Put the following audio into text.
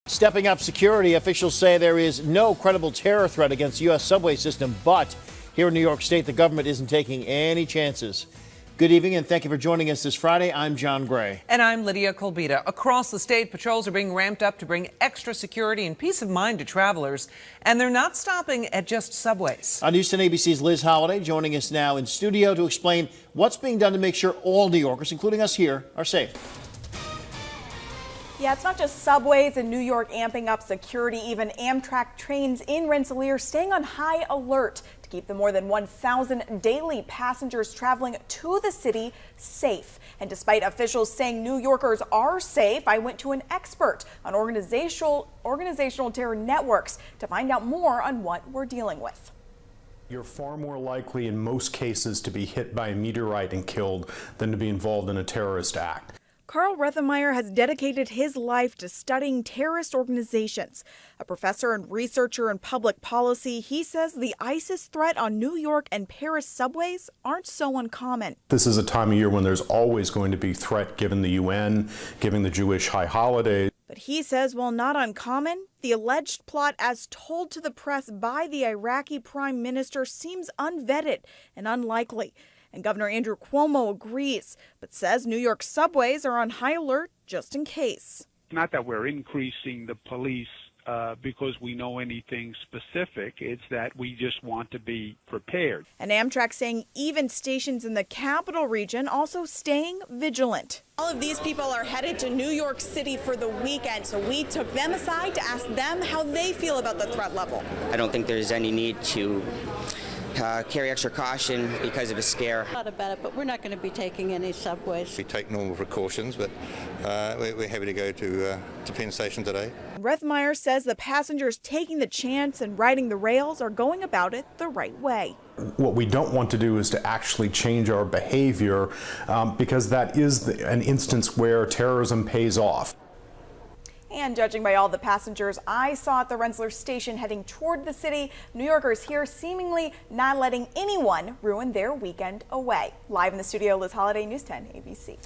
Stepping up security, officials say there is no credible terror threat against the U.S. subway system, but here in New York State, the government isn't taking any chances. Good evening, and thank you for joining us this Friday. I'm John Gray. And I'm Lydia Colbita. Across the state, patrols are being ramped up to bring extra security and peace of mind to travelers, and they're not stopping at just subways. On News 10 ABC's Liz Holiday joining us now in studio to explain what's being done to make sure all New Yorkers, including us here, are safe. Yeah, it's not just subways in New York amping up security. Even Amtrak trains in Rensselaer staying on high alert to keep the more than 1,000 daily passengers traveling to the city safe. And despite officials saying New Yorkers are safe, I went to an expert on organizational terror networks to find out more on what we're dealing with. You're far more likely in most cases to be hit by a meteorite and killed than to be involved in a terrorist act. Carl Rethenmeier has dedicated his life to studying terrorist organizations. A professor and researcher in public policy, he says the ISIS threat on New York and Paris subways aren't so uncommon. This is a time of year when there's always going to be threat given the UN, given the Jewish high holidays. But he says, while not uncommon, the alleged plot as told to the press by the Iraqi prime minister seems unvetted and unlikely. And Governor Andrew Cuomo agrees, but says New York subways are on high alert just in case. Not that we're increasing the police because we know anything specific. It's that we just want to be prepared. And Amtrak saying even stations in the capital region also staying vigilant. All of these people are headed to New York City for the weekend, so we took them aside to ask them how they feel about the threat level. I don't think there's any need to carry extra caution because of a scare. Not about it, but we're not going to be taking any subways. We take normal precautions, but we're happy to go to Penn Station today. Rethenmeier says the passengers taking the chance and riding the rails are going about it the right way. What we don't want to do is to actually change our behavior because that is an instance where terrorism pays off. And judging by all the passengers I saw at the Rensselaer station heading toward the city, New Yorkers here seemingly not letting anyone ruin their weekend away. Live in the studio, Liz Holiday, News 10 ABC.